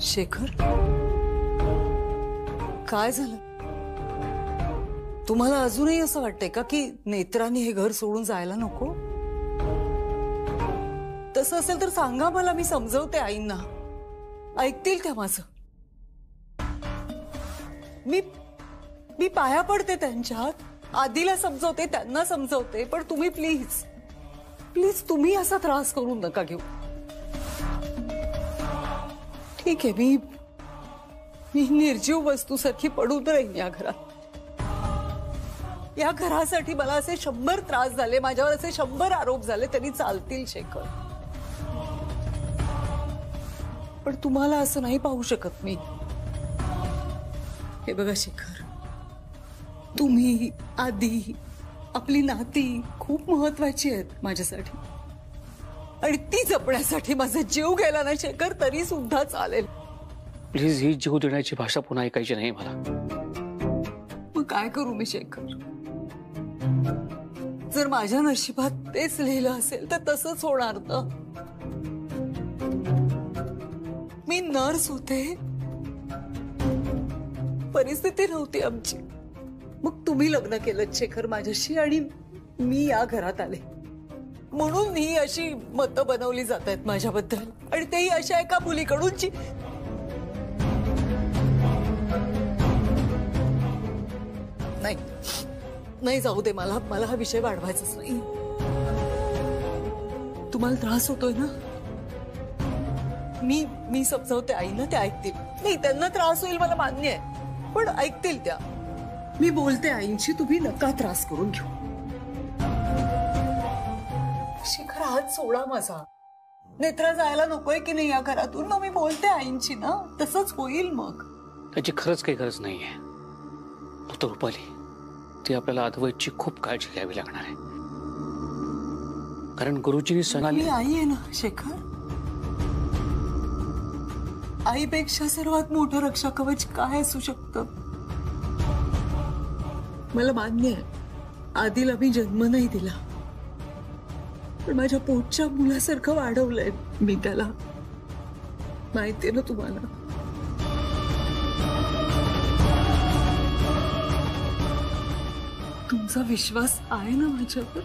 शेखर, काय झालं? तुम्हाला अजूनही असं वाटतंय का की नेत्रांनी हे घर सोडून जायला नको? तसं असेल तर सांगा मला, मी समजवते आईंना, ऐकतील त्या माझं. मी पाया पडते त्यांच्यात, आधीला समजवते, त्यांना समजवते, पण तुम्ही प्लीज प्लीज तुम्ही असा त्रास करू नका घेऊ. ठीक आहे, मी निर्जीव वस्तूसारखी पडून राहीन या घरात. या घरासाठी मला असे 100 त्रास झाले, माझ्यावर असे 100 आरोप झाले, तरी चालतील शेखर. पण तुम्हाला असं नाही पाहू शकत मी. हे बघा शेखर, तुम्ही, आधी, आपली नाती खूप महत्वाची आहेत माझ्यासाठी, आणि ती जपण्यासाठी माझा जीव गेला ना शेखर तरी सुद्धा चालेल. प्लीज ही जीव देण्याची भाषा पुन्हा ऐकायची नाही मला. मग काय करू मी शेखर? जर माझ्या नशिबात तेच लिहिलं असेल तर तसंच होणार ना. मी नर्स होते, परिस्थिती नव्हती आमची. मग तुम्ही लग्न केलं शेखर माझ्याशी, आणि मी या घरात आले, म्हणून ही अशी मतं बनवली जात आहेत माझ्याबद्दल, आणि तेही अशा एका मुलीकडून जी नाही जाऊ दे. मला हा विषय वाढवायचाच नाही. तुम्हाला त्रास होतोय ना? मी समजावते आईना, ते ऐकतील. नाही, त्यांना त्रास होईल मला मान्य आहे, पण ऐकतील त्या. मी बोलते आईंशी, तुम्ही नका त्रास करून घेऊ. शिखर, हात सोडा माझा. नेत्रा जायला नकोय की नाही या घरातून? मग मी बोलते आईंशी ना, तसंच होईल. मग त्याची खरंच काही गरज नाहीये. फक्त रुपाली, ती आपल्याला अद्वैतची खूप काळजी घ्यावी लागणार आहे, कारण गुरुजींनी सांगितले. आई आहे ना शेखर, आईपेक्षा सर्वात मोठं रक्षा कवच काय असू शकतं? मला मान्य आहे, आधीला मी जन्म नाही दिला, पण माझ्या पोटच्या मुलासारखं वाढवलंय मी त्याला. माहितीये ना तुम्हाला. तुमचा विश्वास आहे ना माझ्यावर?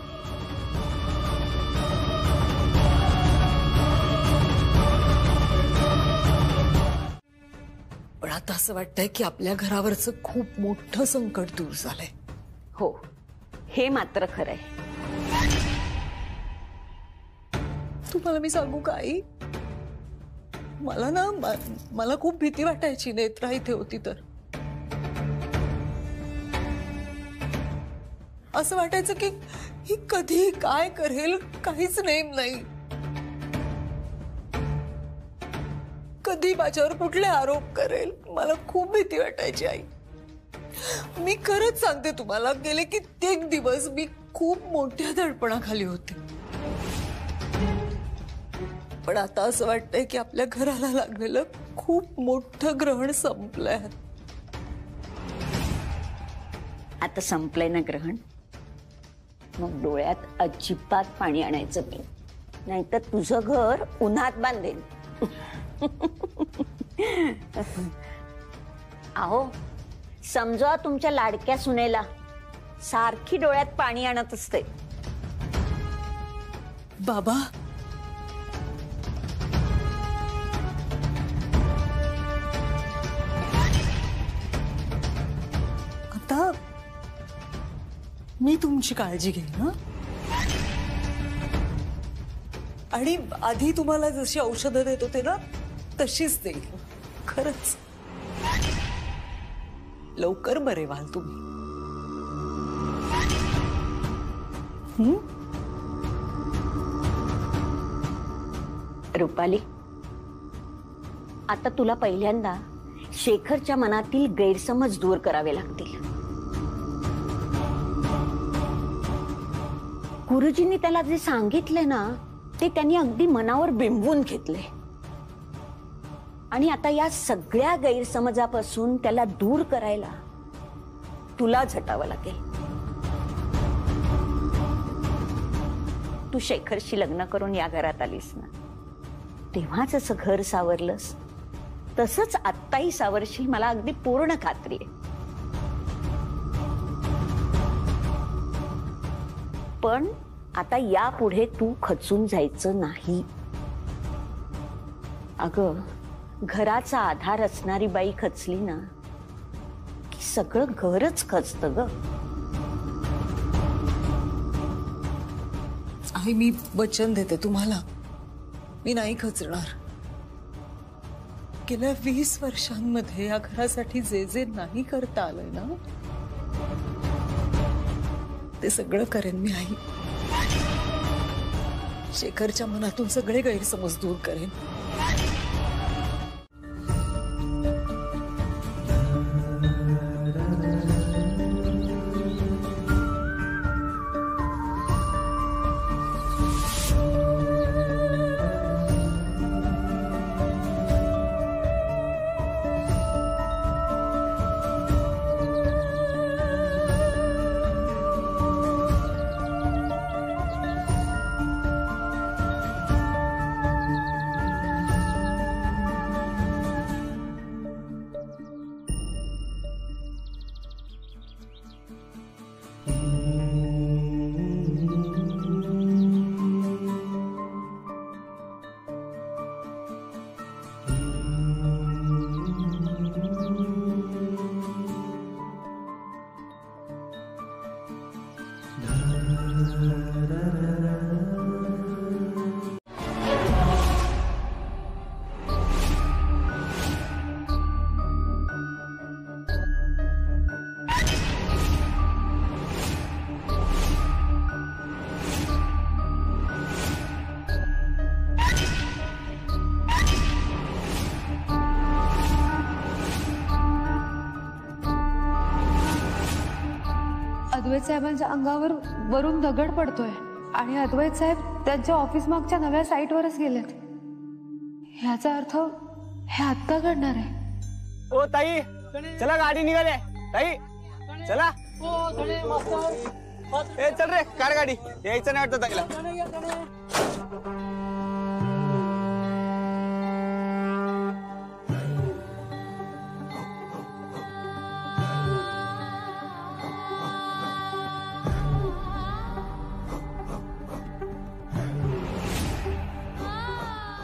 पण आता असं वाटतंय की आपल्या घरावरचं खूप मोठं संकट दूर झालंय. हो, हे मात्र खरंय. तुम्हाला मी सांगू का आई, मला खूप भीती वाटायची नेत्रा इथे होती तर. असं वाटायचं की ही कधी काय करेल काहीच नेम नाही. कधी माझ्यावर कुठले आरोप करेल, मला खूप भीती वाटायची आई. मी खरंच सांगते तुम्हाला, गेले कित्येक दिवस मी खूप मोठ्या दडपणाखाली होते. पण आता असं वाटतंय की आपल्या घराला लागलेलं खूप मोठं ग्रहण संपलंय. आता संपलंय ना ग्रहण, मग डोळ्यात अजिबात पाणी आणायचं नाही, नाहीतर तुझं घर उन्हात बांधेल. अहो, समजा तुमच्या लाडक्या सुनेला सारखी डोळ्यात पाणी आणत असते. बाबा, आता मी तुमची काळजी घेईन ना, आणि आधी तुम्हाला जशी औषधं देत होते ना तशीच देईल. खरंच लवकर बरे व्हाल तुम्ही. रुपाली, आता तुला पहिल्यांदा शेखरच्या मनातील गैरसमज दूर करावे लागतील. गुरुजींनी त्याला जे सांगितले ना ते त्यांनी अगदी मनावर बिंबवून घेतले, आणि आता या सगळ्या गैरसमजापासून त्याला दूर करायला तुला झटावं लागेल. तू शेखरशी लग्न करून या घरात आलीस ना, तेव्हाच असं घर सावरलंस तसंच आत्ताही सावरशील मला अगदी पूर्ण खात्री आहे. पण आता यापुढे तू खचून जायचं नाही. अगं, घराचा आधार असणारी बाई खचली ना की सगळं घरच खचतं ग. आई, मी वचन देते तुम्हाला, मी नाही खचणार. गेल्या 20 वर्षांमध्ये या घरासाठी जे जे नाही करता आलंय ना, ते सगळं करेन मी आई. शेखरच्या मनातून सगळे गैरसमज दूर करेन. अद्वैत साहेबांच्या अंगावर वरून दगड पडतोय आणि अद्वैत साहेब त्यांच्या ऑफिस मागच्या नव्या साईटवरच गेलेत. ह्याचा अर्थ हे आत्ता घडणार आहे. ओ ताई, चला गाडी निघाले. ताई चला. ए चल रे, काढ गाडी. यायचं नाही वाटतं ताईला.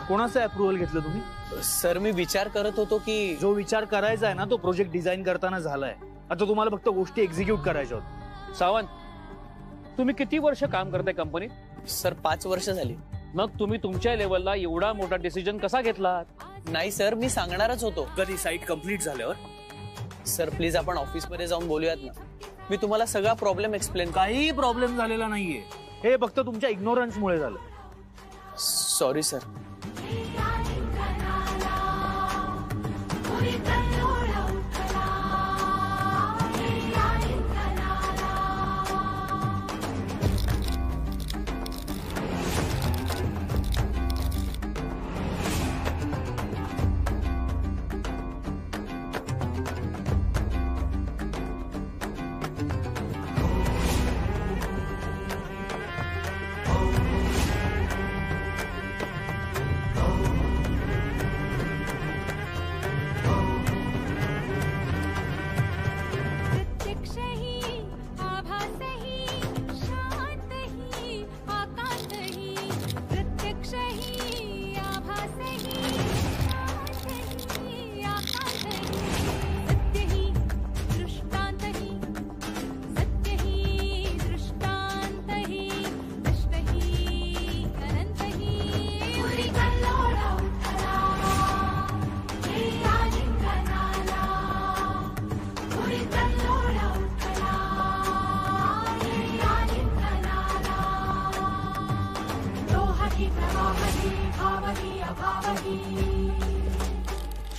कोणाचं अप्रुव्हल घेतलं तुम्ही? सर, मी विचार करत होतो की जो विचार करायचा आहे ना तो प्रोजेक्ट डिझाईन करताना झालाय. आता तुम्हाला फक्त गोष्टी एक्झिक्यूट करायच्या होत्या. सावंत, तुम्ही किती वर्ष काम करताय कंपनीत? सर 5 वर्ष झाली. मग तुम्ही तुमच्या लेवलला एवढा मोठा डिसिजन कसा घेतला? नाही सर, मी सांगणारच होतो. कधी साईट कंप्लीट झाल्यावर? सर प्लीज आपण ऑफिस मध्ये जाऊन बोलूयात ना. मी तुम्हाला सगळा प्रॉब्लेम एक्सप्लेन. काही प्रॉब्लेम झालेला नाहीये. हे फक्त तुमच्या इग्नोरन्स मुळे झालं. Sorry sir.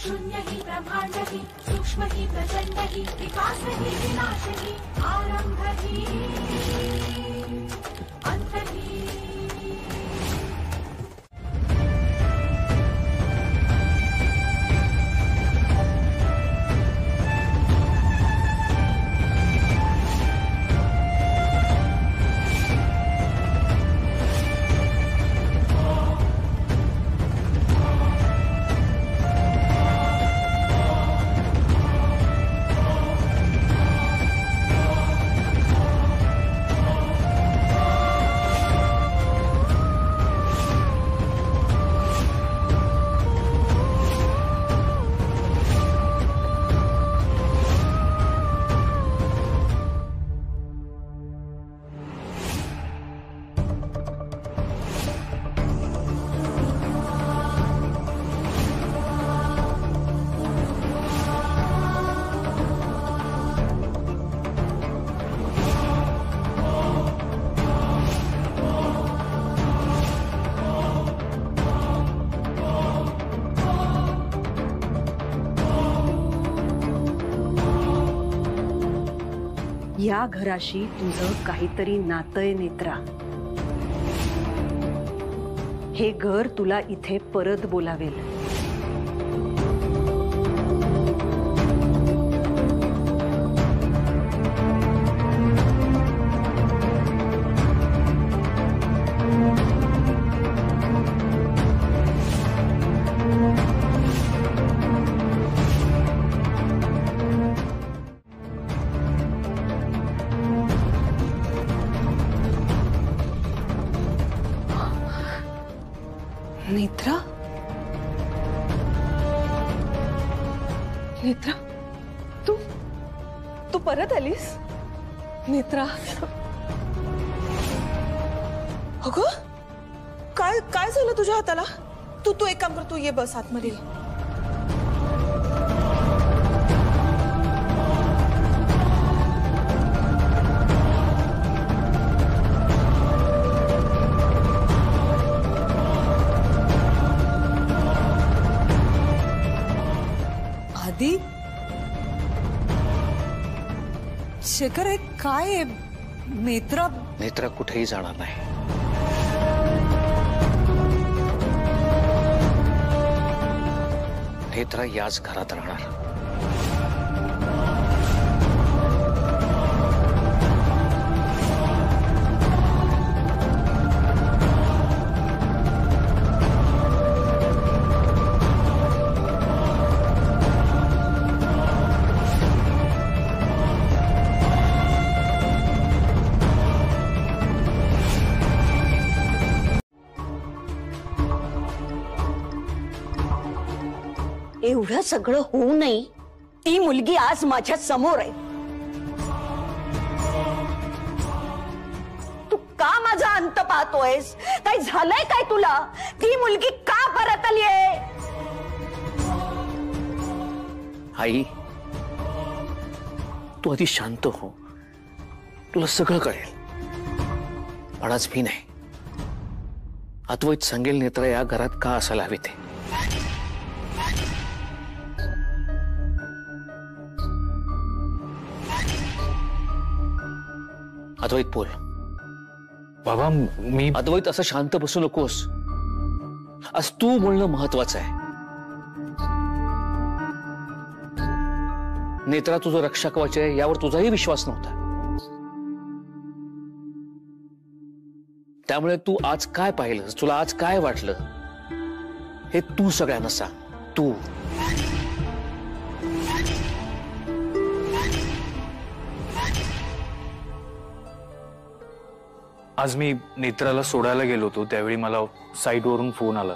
शून्य ही ब्रह्मांड ही सूक्ष्म ही प्रचंड ही विकास ही विनाश ही आरंभ ही अंत ही. या घराशी तुझं काहीतरी नातंय नेत्रा. हे घर तुला इथे परत बोलावेल. नेत्रा, नेत्रा, तू तू परत आलीस? नेत्रा, अगं काय काय झालं तुझ्या हाताला? तू तू एक काम कर, तू ये बस आतमध्ये. आधी शेखर, हे काय आहे? नेत्रा नेत्रा कुठेही जाणार नाही. नेत्रा याच घरात राहणार. एवढं सगळं होऊ नये ती मुलगी आज माझ्या समोर आहे. तू का माझा अंत पाहतोयस? काय झालंय काय तुला? ती मुलगी का परत आली आहे? आई, तू आधी शांत हो. तुला सगळं कळेल. पण आज मी नाही, अद्वैत सांगेल नेत्रा या घरात का असायला हवी ते. अद्वैत बोल. बाबा मी अद्वैत असं शांत बसू नकोस. आज तू बोलणं महत्वाचं आहे. नेत्रा तुझं रक्षा कवच आहे यावर तुझाही विश्वास नव्हता. त्यामुळे तू आज काय पाहिलंस, तुला आज काय वाटलं हे तू सगळ्यांना सांग. तू आज मी नेत्राला सोडायला गेलो होतो त्यावेळी मला साईटवरून फोन आला.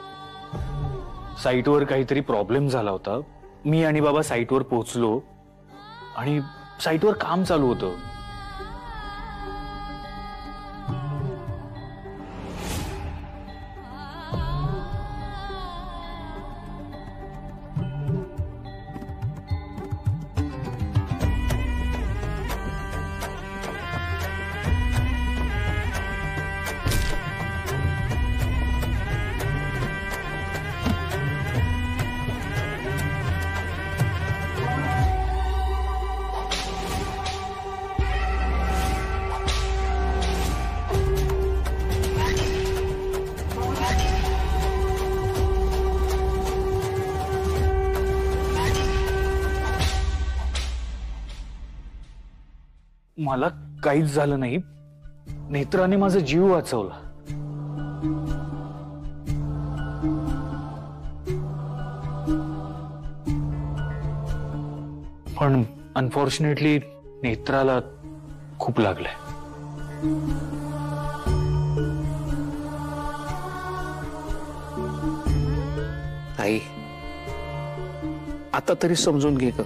साईटवर काहीतरी प्रॉब्लेम झाला होता. मी आणि बाबा साईटवर पोहोचलो आणि साईटवर काम चालू होतं. मला काहीच झालं नाही. नेत्राने माझा जीव वाचवला. पण अनफॉर्च्युनेटली नेत्राला खूप लागलंय. आई, आता तरी समजून घे ग.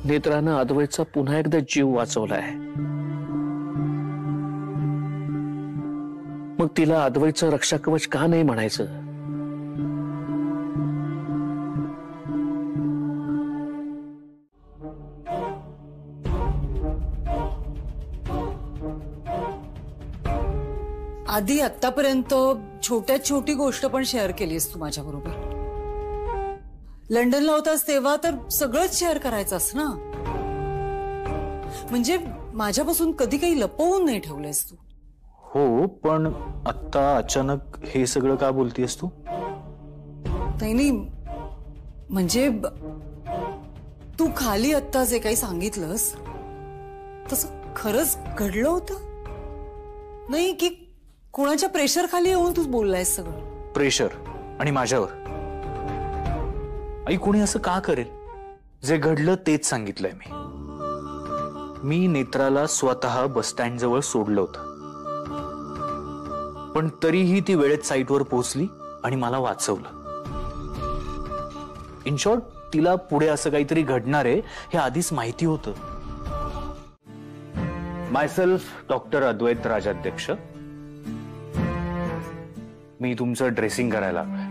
नेत्रानं अद्वैतचा पुन्हा एकदा जीव वाचवलाय. मग तिला अद्वैतचं रक्षा कवच का नाही म्हणायचं? आधी आतापर्यंत छोट्यात छोटी गोष्ट पण शेअर केलीस तू माझ्या बरोबर. लंडनला होतास तेव्हा तर सगळंच शेअर करायचंस ना. म्हणजे माझ्यापासून कधी काही लपवून नाही ठेवलंयस तू. हो, पण आता अचानक हे सगळं का बोलतेस तू? नाही म्हणजे तू खाली आत्ता जे काही सांगितलंस तसं खरंच घडलं होतं? नाही की कोणाच्या प्रेशर खाली येऊन तू बोललायस सगळं? प्रेशर आणि माझ्यावर? आई, कोणी असं का करेल? जे घडलं तेच सांगितलंय मी नेत्राला स्वतः बस स्टँड जवळ सोडलं होतं, पण तरीही ती वेळेत साईटवर पोहोचली आणि मला वाचवलं. इन शॉर्ट, तिला पुढे असं काहीतरी घडणार आहे हे आधीच माहिती होतं. मायसेल्फ डॉक्टर अद्वैत राजाध्यक्ष. मी तुमचं ड्रेसिंग करायला आलोय.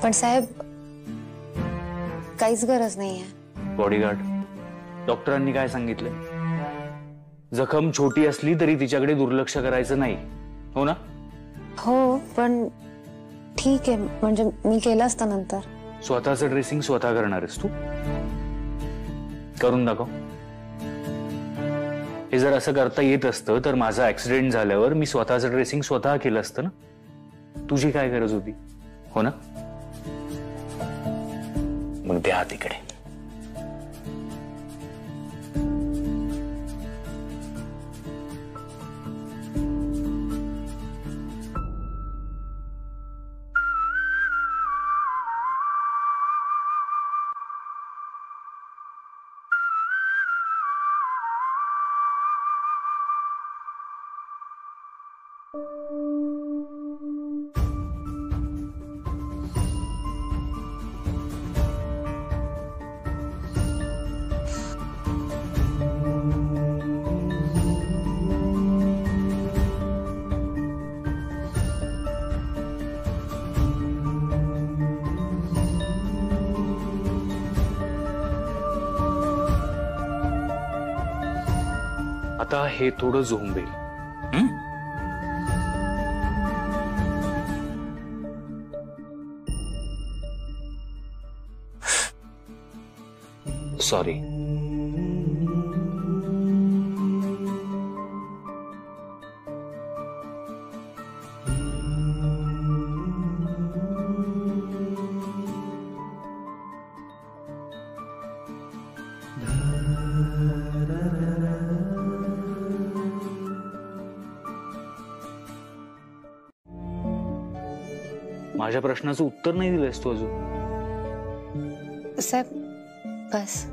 पण साहेब, काहीच गरज नाहीये. बॉडीगार्ड, डॉक्टरांनी काय सांगितलंय? जखम छोटी असली तरी तिच्याकडे दुर्लक्ष करायचं नाही, हो ना? हो, पण ठीक आहे, म्हणजे मी केलं असतं नंतर. स्वतःचं ड्रेसिंग स्वतः करणार आहेस तू? करून दाखव. हे जर असं करता येत असतं तर माझा ऍक्सिडेंट झाल्यावर मी स्वतःचं ड्रेसिंग स्वतः केलं असतं ना. तुझी काय गरज होती, हो ना? मग द्या तिकडे. आता हे थोडं झोंबेल. सॉरी. माझ्या प्रश्नाचं उत्तर नाही दिलंस तू अजून. साहेब, बस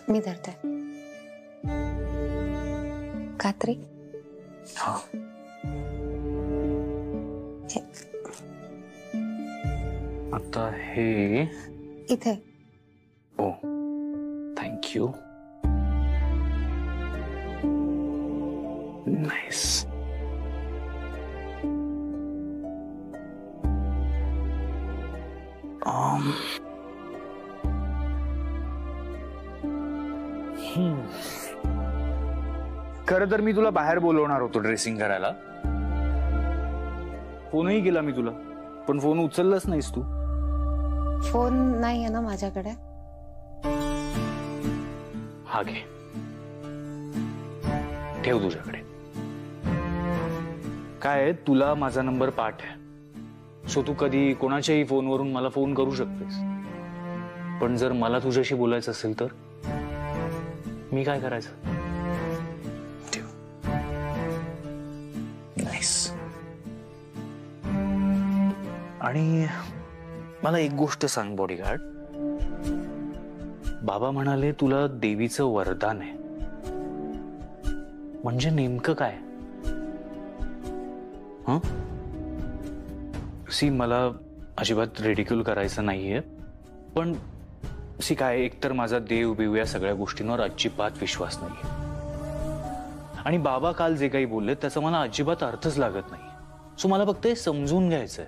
मी धरते. खात्री? हा. आता हे इथे. ओ, थँक्यू. नाईस. खरं तर मी तुला बाहेर बोलवणार होतो ड्रेसिंग करायला. फोनही केला मी तुला, पण फोन उचललाच नाहीस तू. फोन नाही आहे ना माझ्याकडे. हा घे, ठेव तुझ्याकडे. काय, तुला माझा नंबर पाठ आहे, सो तू कधी कोणाच्याही फोनवरून मला फोन करू शकतेस. पण जर मला तुझ्याशी बोलायचं असेल तर मी काय करायचं? ठेव. नाईस. आणि मला एक गोष्ट सांग बॉडीगार्ड. बाबा म्हणाले तुला देवीचं वरदान आहे, म्हणजे नेमकं काय? हं? सी, मला अजिबात रेडिक्यूल करायचं नाहीये, पण सी काय, एकतर माझा देव बिव या सगळ्या गोष्टींवर अजिबात विश्वास नाहीये. आणि बाबा काल जे काही बोलले त्याचा मला अजिबात अर्थच लागत नाही. सो मला फक्त हे समजून घ्यायचंय.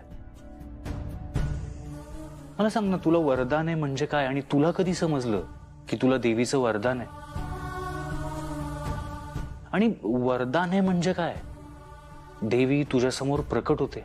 मला सांग ना, तुला वरदान आहे म्हणजे काय, आणि तुला कधी समजलं की तुला देवीचं वरदान आहे? आणि वरदान आहे म्हणजे काय? देवी तुझ्या समोर प्रकट होते.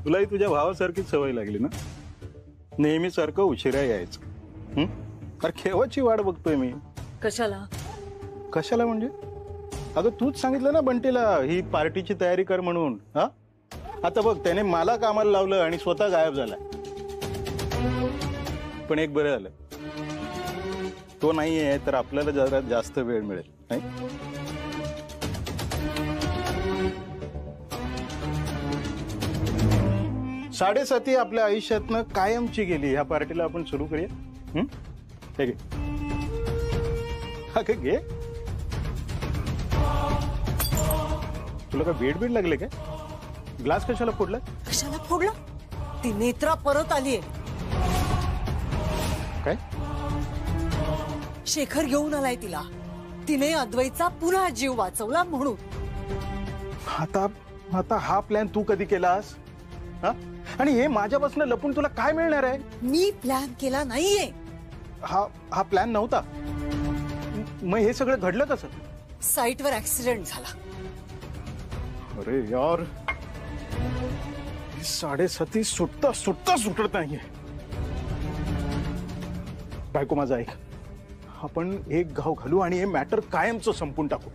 तुलाही तुझ्या भावासारखीच सवय लागली ना, नेहमी सारखं उशिरा यायचं. अरे केव्हाची वाट बघतोय मी. कशाला? कशाला म्हणजे? अगं तूच सांगितलं ना बंटीला ही पार्टीची तयारी कर म्हणून. हा, आता बघ त्याने मला कामाला लावलं आणि स्वतः गायब झाला. पण एक बरं झालं, तो नाहीये तर आपल्याला जरा जास्त वेळ मिळेल नाही. 7:30 आपल्या आयुष्यातनं कायमची गेली. ह्या पार्टीला आपण सुरू करूया. हे घे. हा घे. तुला काय वेड बीड लागले काय? ग्लास कशाला फोडला? कशाला फोडला? ती नेत्रा परत आलीये. काय? शेखर घेऊन आलाय तिला. तिने अद्वैतचा पुन्हा जीव वाचवला म्हणून. आता हा प्लॅन तू कधी केलास? हा, आणि हे माझ्यापासून लपून तुला काय मिळणार आहे? मी प्लॅन केला नाहीये. हा प्लॅन नव्हता. मग हे सगळं घडलं कसं? साईटवर ऍक्सिडेंट झाला. अरे यार, 7:30 सुटता सुटत नाहीये. बायको माझा ऐक, आपण एक घाव घालू आणि हे मॅटर कायमचं संपून टाकू.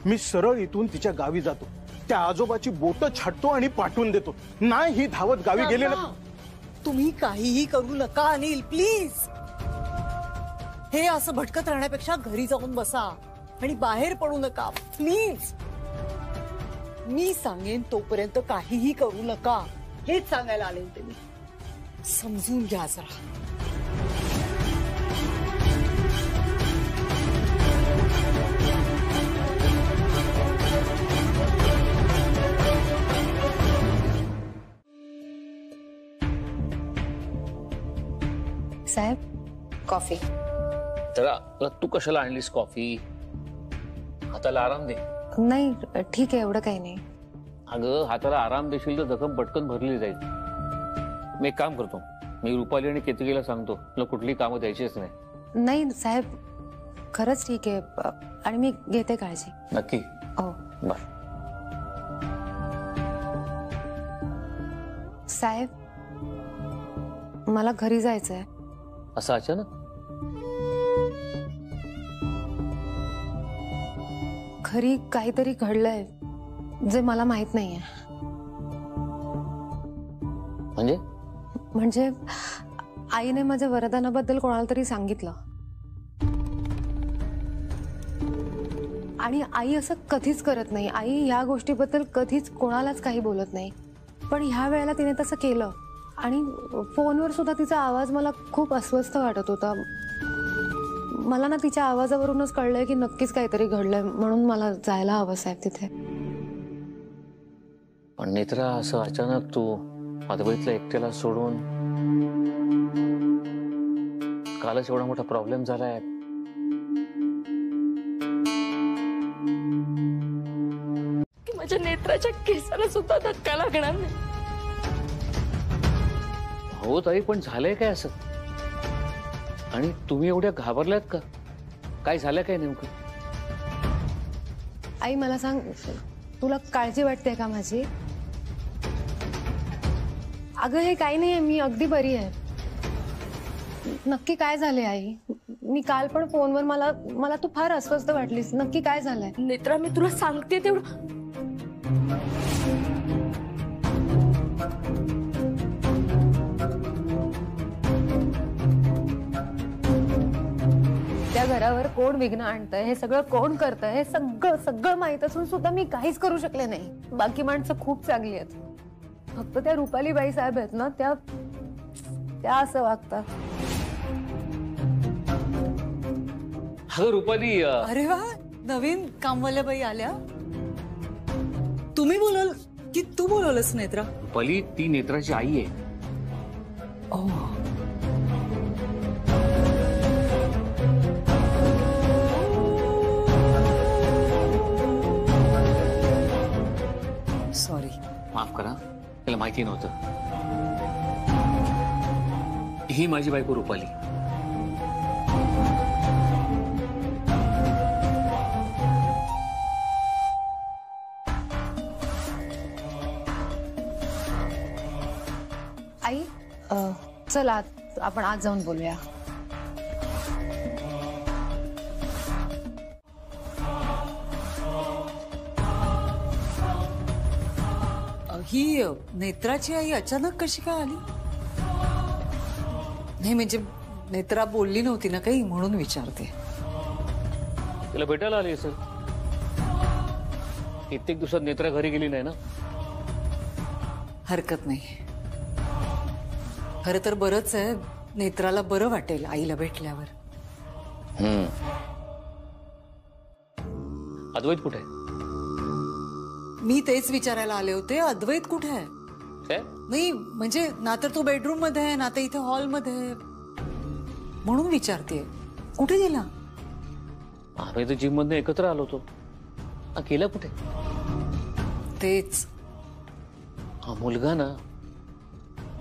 मी सरळ इथून तिच्या गावी जातो, त्या आजोबाची बोटं छाटतो आणि पाठवून देतो. नाही ही धावत गावी गेले ना. तुम्ही काहीही करू नका अनिल, प्लीज. हे असं भटकत राहण्यापेक्षा घरी जाऊन बसा आणि बाहेर पडू नका प्लीज. मी सांगेन तोपर्यंत काहीही करू नका, हेच सांगायला आले होते मी. समजून घ्या जरा. साहेब, कॉफी. तर तू कशाला आणलीस कॉफी? हाताला आराम दे. नाही ठीक आहे, एवढं काही नाही. अगं हाताला आराम देशील तर जखम पटकन भरली जाईल. मी एक काम करतो, मी रुपाली आणि केतकीला सांगतो तुला कुठली कामं द्यायचीच नाही. नाही साहेब, खरंच ठीक आहे आणि मी घेते काळजी. नक्की? हो. बर. साहेब, मला घरी जायचंय. असं अचानक? घरी काहीतरी घडलंय जे मला माहित नाहीये. म्हणजे आईने माझ्या वरदानाबद्दल कोणाला तरी सांगितलं आणि आई असं कधीच करत नाही. आई ह्या गोष्टीबद्दल कधीच कोणालाच काही बोलत नाही. पण ह्या वेळेला तिने तसं केलं आणि फोनवर सुद्धा तिचा आवाज मला खूप अस्वस्थ वाटत होता. मला ना तिच्या आवाजावरूनच कळलंय की नक्कीच काहीतरी घडलंय, म्हणून मला जायला हवं साहेब तिथे. पण नेत्रा, असं अचानक तू अद्वैतला एकट्याला सोडून, कालच एवढा मोठा प्रॉब्लेम झालाय. की माझ्या नेत्राच्या केसाला सुद्धा धक्का लागणार नाही. हो ताई, पण झालंय काय असं? आणि तुम्ही एवढ्या घाबरल्यात का? काय झालं काय नेमकं? आई मला सांग, तुला काळजी वाटते का माझी? अगं हे काही नाहीये, मी अगदी बरी आहे. नक्की काय झालंय आई? मी काल पण फोनवर मला तू फार अस्वस्थ वाटलीस. नक्की काय झालंय? नेत्रा, मी तुला सांगते तेवढं. त्या घरावर कोण विघ्न आणतंय, हे सगळं कोण करतंय, हे सगळं माहित असून सुद्धा मी काहीच करू शकले नाही. बाकी माणसं खूप चांगली आहेत, फक्त त्या रुपाली बाई साहेब आहेत ना, त्या असं वागतात. अगं रुपाली, अरे वा, नवीन कामवाल्या बाई आल्या. तुम्ही बोलाल की तू बोलवलंस नेत्रा? रुपाली ती नेत्राची आई आहे. सॉरी. माफ करा, त्याला माहिती नव्हतं. ही माझी बायको रुपाली. चल आत, आपण आज जाऊन बोलूया. ही नेत्राची आई अचानक कशी काय आली? नाही म्हणजे नेत्रा बोलली नव्हती ना काही, म्हणून विचारते. तिला भेटायला आली असेल. कित्येक दिवसात नेत्रा घरी गेली नाही ना. हरकत नाही. खरं तर बरंच आहे, नेत्राला बरं वाटेल आईला भेटल्यावर. अद्वैत कुठे आहे? मी तेच विचारायला आले होते, अद्वैत कुठे आहे? काय? नाही म्हणजे ना तर तो बेडरूम मध्ये आहे ना तर इथे हॉलमध्ये आहे, म्हणून विचारते कुठे गेला. आम्ही तर जिम मध्ये एकत्र आलो होतो. गेला कुठे? तेच हा मुलगा ना.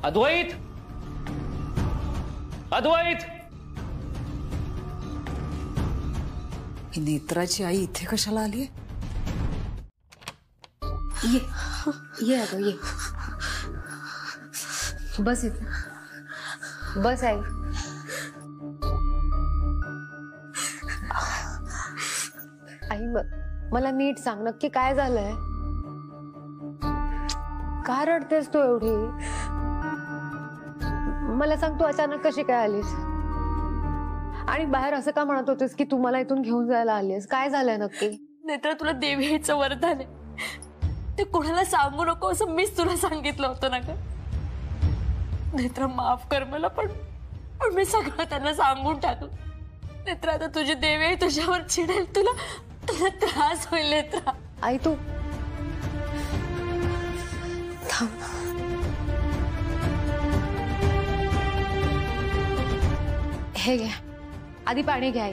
अद्वैत, अद्वैत. ही नेत्राची आई इथे कशाला आली? ये ये अगं ये, बस इथे बस. आई आई मला नीट सांग, नक्की काय झालंय? का रडतेस तू एवढी? मला सांग, तू अचानक कशी काय आलीस? आणि बाहेर असं का म्हणत होतेस की तू मला इथून घेऊन जायला आलीस? काय झालंय नक्की? नेत्रा, तुला देवीचं वरदान आहे, ते कोणाला सांगू नको असं मीच तुला सांगितलं होतं ना ग. नेत्रा, माफ कर मला, पण मी सगळं त्यांना सांगून टाकलं. नेत्रा, आता तुझी देवी तुझ्यावर चिडेल, तुला त्रास होईल. नेत्रा, आई तू थांब. हे घ्या, आधी पाणी घ्या आई.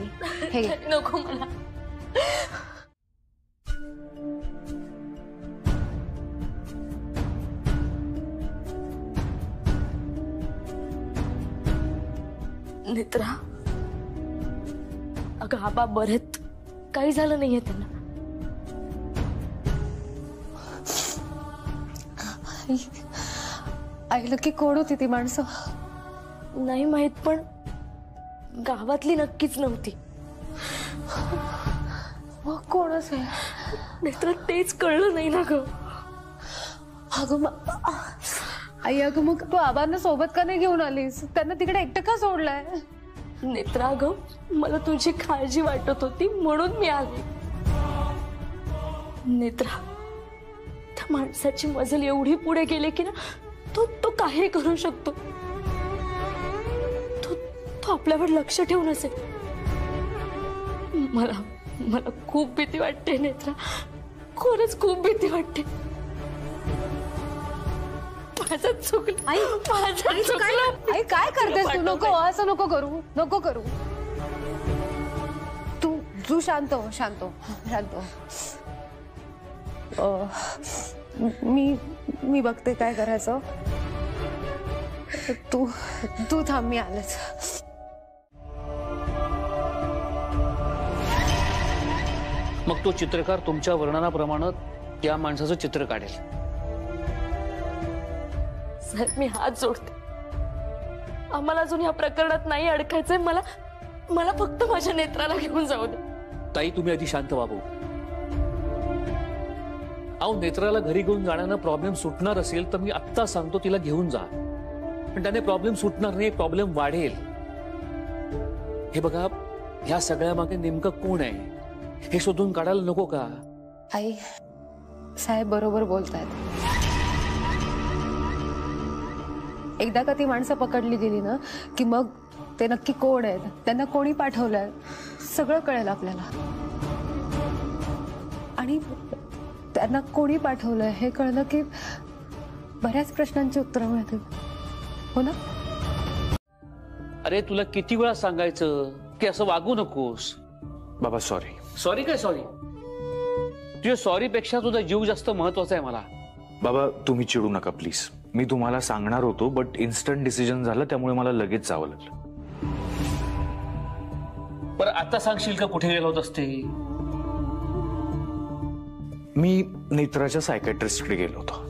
हे घ्या. नको मला. नेत्रा, अगं आबा बरेत, काही झालं नाहीये त्यांना. आईला की कोण होती ती माणसं? नाही माहित, पण गावातली नक्कीच नव्हती. मग कोण असेल? नेत्रा, तेच कळलं नाही ना ग. अगं आई, अगं मग तू आबांना सोबत का नाही घेऊन आलीस? त्यांना तिकडे एकटं का सोडलंय? नेत्रा, ग मला तुझी काळजी वाटत होती म्हणून मी आले. नेत्रा, त्या माणसाची मजल एवढी पुढे गेली की ना, तो काही करू शकतो. तो आपल्यावर लक्ष ठेवून असेल. मला खूप भीती वाटते नेत्रा, खरंच खूप भीती वाटते. माझं चुकलं आई, माझं चुकलं. आई काय करतेस तू? नको, असं नको करू. तू शांत हो. मी बघते काय करायचं. तू थांब, मी आलेच. मग तो चित्रकार तुमच्या वर्णनाप्रमाणे त्या माणसाचं चित्र काढेल. साहेब, मी हात जोडते. आम्हाला अजून या प्रकरणात नाही अडकायचंय. मला फक्त माझ्या नेत्राला घेऊन जाऊ दे. ताई, तुम्ही आधी शांत व्हावं. अहो, नेत्राला घरी घेऊन जाण्यानं प्रॉब्लेम सुटणार असेल तर मी आत्ता सांगतो तिला घेऊन जा. पण त्याने प्रॉब्लेम सुटणार नाही, प्रॉब्लेम वाढेल. हे बघा, ह्या सगळ्या मागे नेमकं कोण आहे हे शोधून काढायला नको का? आई, साहेब बरोबर बोलतायत. एकदा का ती माणसं पकडली गेली ना की मग ते नक्की कोण आहेत, त्यांना कोणी पाठवलंय, सगळं कळेल आपल्याला. आणि त्यांना कोणी पाठवलंय हे कळलं की बऱ्याच प्रश्नांची उत्तरं मिळतील. हो ना? अरे, तुला किती वेळा सांगायचं की असं वागू नकोस. बाबा सॉरी. सॉरी काय सॉरी? तुझ्या सॉरी पेक्षा तुझा जीव जास्त महत्वाचा आहे मला. बाबा, तुम्ही चिडू नका प्लीज. मी तुम्हाला सांगणार होतो बट इन्स्टंट डिसिजन झालं, त्यामुळे मला लगेच जावं लागलं. बरं, आता सांगशील का कुठे गेलो होतास ते? मी नेत्राच्या सायकॅट्रिस्टकडे गेलो होतो.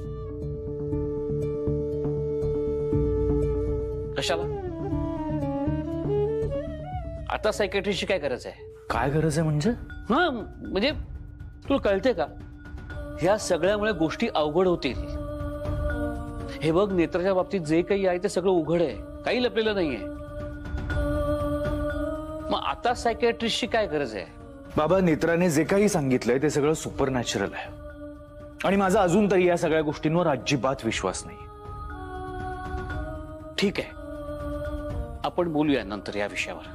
कशाला? आता सायकॅट्रिस्टची काय गरज आहे? काय गरज आहे म्हणजे? हा म्हणजे तुला कळते का, ह्या सगळ्यामुळे गोष्टी अवघड होतील. हे बघ, नेत्राच्या बाबतीत जे काही आहे ते सगळं उघड आहे, काही लपलेलं नाहीये. मग आता सायकॅट्रिस्टची काय गरज आहे? बाबा, नेत्राने जे काही सांगितलंय ते सगळं सुपर नॅचरल आहे आणि माझा अजून तरी या सगळ्या गोष्टींवर अजिबात विश्वास नाही. ठीक आहे, आपण बोलूया नंतर या विषयावर.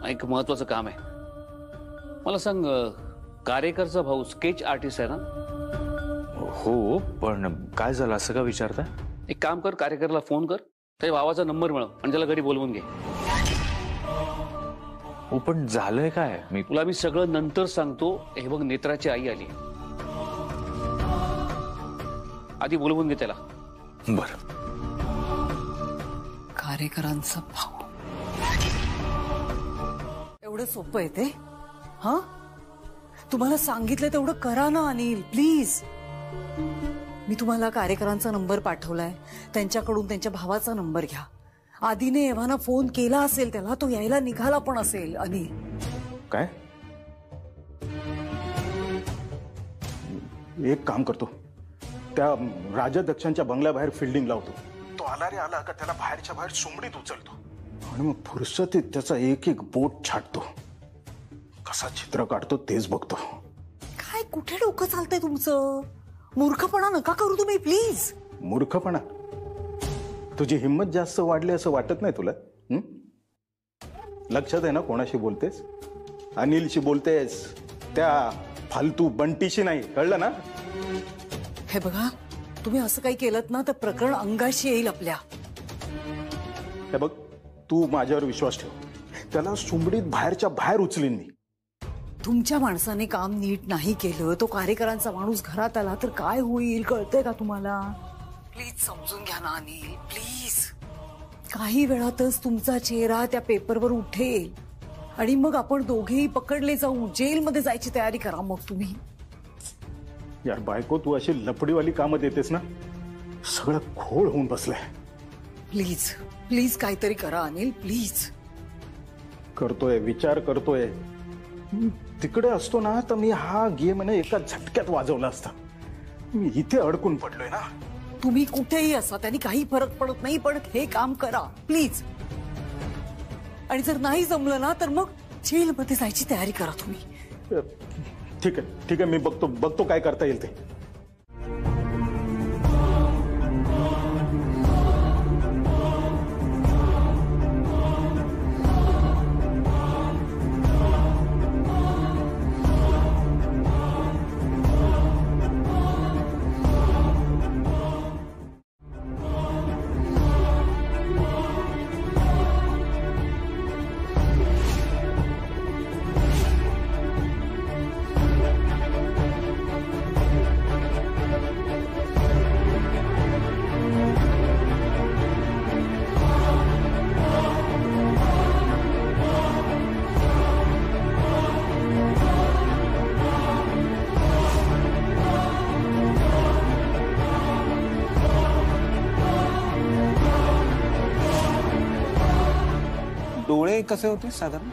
एक महत्वाचं काम आहे. मला सांग, कारेकरचा भाऊ स्केच आर्टिस्ट आहे ना? हो, पण काय झालं असं का विचारता? एक काम कर, कारेकरला फोन कर, त्याच्या भावाचा नंबर मिळव आणि त्याला घरी बोलवून घे. हो, पण झालंय काय? तुला मी सगळं नंतर सांगतो. हे बघ, नेत्राची आई आली, आधी बोलवून घे त्याला. बरं. कारेकरांचा भाऊ, एवढं सोपं आहे ते? हा, तुम्हाला सांगितलं तेवढं करा ना अनिल, प्लीज. मी तुम्हाला कारेकरांचा नंबर पाठवलाय, त्यांच्याकडून त्यांच्या भावाचा नंबर घ्या. आधीने एव्हाना फोन केला असेल त्याला, तो यायला निघाला पण असेल. अनिल, काय? एक काम करतो, त्या राजाध्यक्षांच्या बंगल्याबाहेर फिल्डिंग लावतो. तो आला रे आला का त्याला बाहेरच्या बाहेर सुमडीत उचलतो आणि मग फुरसतीत त्याचा एक एक बोट छाटतो. कसा चित्र काढतो तेच बघतो. काय कुठे डोकं चालतंय तुमचं? मूर्खपणा नका करू तुम्ही, प्लीज. मूर्खपणा? तुझी हिंमत जास्त वाढली असं वाटत नाही तुला? लक्षात आहे ना कोणाशी बोलतेस? अनिलशी बोलतेस, त्या फालतू बंटीशी नाही, कळलं ना? हे बघा, तुम्ही असं काही केलं ना तर प्रकरण अंगाशी येईल आपल्या. हे बघ, तू माझ्यावर विश्वास ठेव. त्याला सुमडीत बाहेरच्या बाहेर उचलीन मी. तुमच्या माणसाने काम नीट नाही केलं, तो कारेकरांचा माणूस घरात आला तर काय होईल कळतंय का तुम्हाला? प्लीज समजून घ्या ना अनिल, प्लीज. काही वेळातच तुमचा चेहरा त्या पेपरवर उठेल आणि मग आपण दोघेही पकडले जाऊ, जेलमध्ये जायची तयारी करा मग तुम्ही. यार बायको, तू अशी लपडीवाली कामं देतेस ना, सगळं घोळ होऊन बसलंय. प्लीज प्लीज काहीतरी करा अनिल, प्लीज. करतोय, विचार करतोय. तिकडे असतो ना तर मी हा गेम ना एका झटक्यात वाजवला असता. मी इथे अडकून पडलोय ना. तुम्ही कुठेही असा, त्यांनी काही फरक पडत नाही, पण हे काम करा प्लीज. आणि जर नाही जमलं ना तर मग जेलमध्ये जायची तयारी करा तुम्ही. ठीक आहे, ठीक आहे, मी बघतो काय करता येईल ते. डोळे कसे होते साधारण?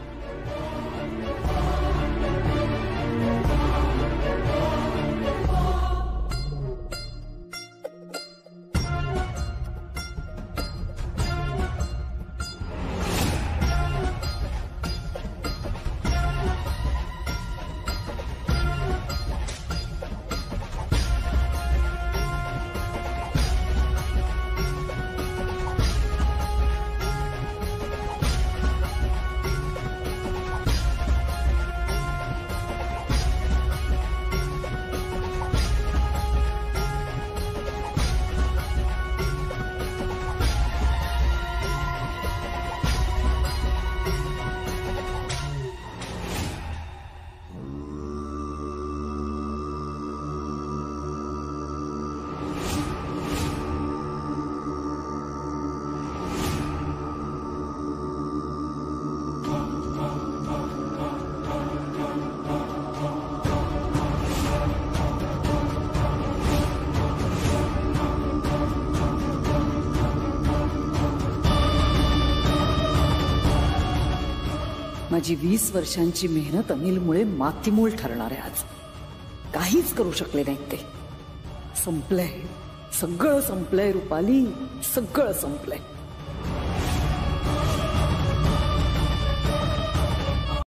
माझी 20 वर्षांची मेहनत अनिलमुळे मातीमूळ ठरणार आहे आज. काहीच करू शकले नाहीत ते. संपलंय, सगळं संपलंय रुपाली, सगळं संपलंय.